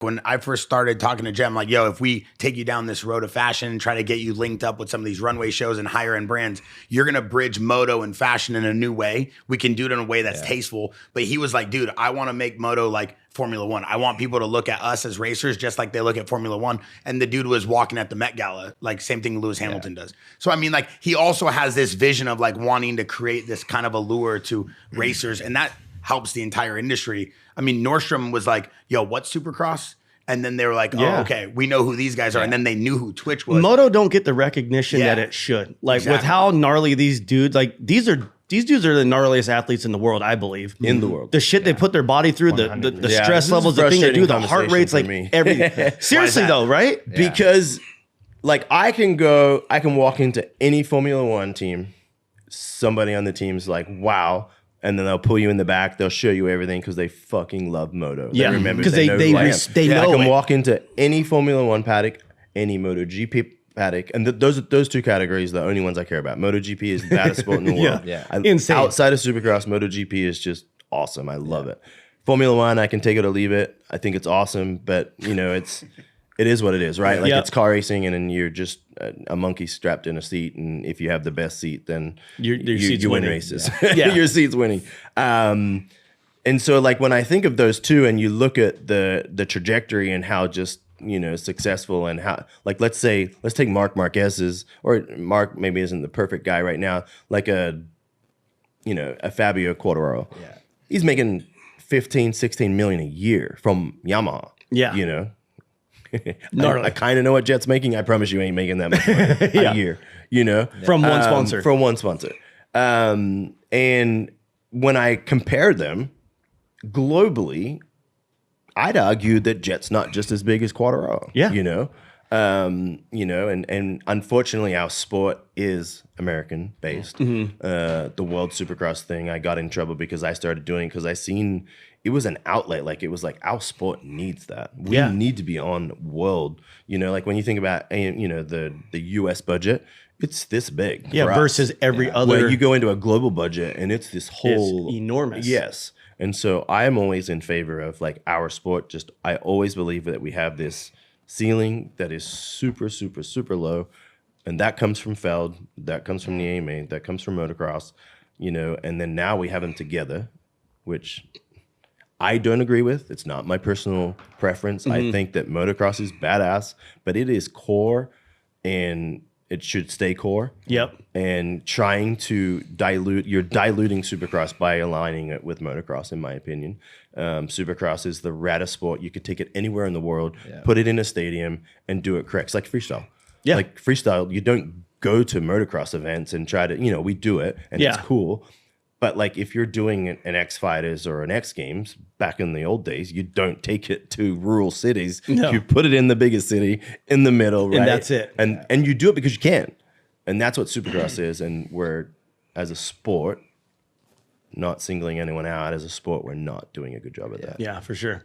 when I first started talking to Jett, I'm like, yo, if we take you down this road of fashion and try to get you linked up with some of these runway shows and higher end brands, you're going to bridge moto and fashion in a new way. We can do it in a way that's tasteful. But he was like, dude, I want to make moto like Formula One. I want people to look at us as racers just like they look at Formula One. And the dude was walking at the Met Gala, like same thing Lewis Hamilton does. So, I mean, like he also has this vision of like wanting to create this kind of allure to racers. And that helps the entire industry. I mean, Nordstrom was like, yo, what's Supercross? And then they were like, oh, okay, we know who these guys are. And then they knew who Twitch was. Moto don't get the recognition that it should. Like with how gnarly these dudes, like these dudes are the gnarliest athletes in the world, I believe. In the world. The shit they put their body through, the stress levels, the thing they do, the heart rates, like everything. Seriously though, right? Yeah. Because like I can walk into any Formula One team, somebody on the team's like, wow. And then they'll pull you in the back. They'll show you everything because they fucking love moto. Yeah, they remember because they know I can walk into any Formula One paddock, any MotoGP paddock, and those two categories are the only ones I care about. MotoGP is the baddest sport in the world. Insane. Outside of Supercross, MotoGP is just awesome. I love it. Formula One, I can take it or leave it. I think it's awesome, but you know, it is what it is, right? Like it's car racing, and then you're just a monkey strapped in a seat, and if you have the best seat, then you win races. Your seat's winning. And so, like when I think of those two, and you look at the trajectory and how just successful and how, like let's take Mark Marquez's, or Mark maybe isn't the perfect guy right now, like a Fabio Quartararo. Yeah, he's making 15-16 million a year from Yamaha. Yeah, I kind of know what Jett's making. I promise you ain't making that much money a year, From one sponsor. From one sponsor. And when I compare them globally, I'd argue that Jett's not just as big as Quartararo. Yeah. And unfortunately our sport is American based. The World Supercross thing, I got in trouble because I started doing it because I seen it was an outlet. Like it was like our sport needs that. We need to be on world. Like when you think about the US budget, it's this big. Yeah, versus every other. Where you go into a global budget and it's this whole it's enormous. Yes. And so I am always in favor of like our sport. I always believe that we have this ceiling that is super, super, super low. And that comes from Feld, that comes from the AMA, that comes from motocross, and then now we have them together, which I don't agree with. It's not my personal preference. I think that motocross is badass, but it is core and it should stay core. Yep. And trying to you're diluting Supercross by aligning it with motocross, in my opinion. Supercross is the raddest sport. You could take it anywhere in the world, put it in a stadium, and do it correct. It's like freestyle. Yeah. Like freestyle, you don't go to motocross events and try to, we do it, and it's cool. But like if you're doing an X Fighters or an X Games back in the old days, you don't take it to rural cities. No. You put it in the biggest city in the middle, right? And that's it. And you do it because you can. And that's what Supercross is. And we're, as a sport, not singling anyone out, as a sport, we're not doing a good job at that. Yeah, for sure.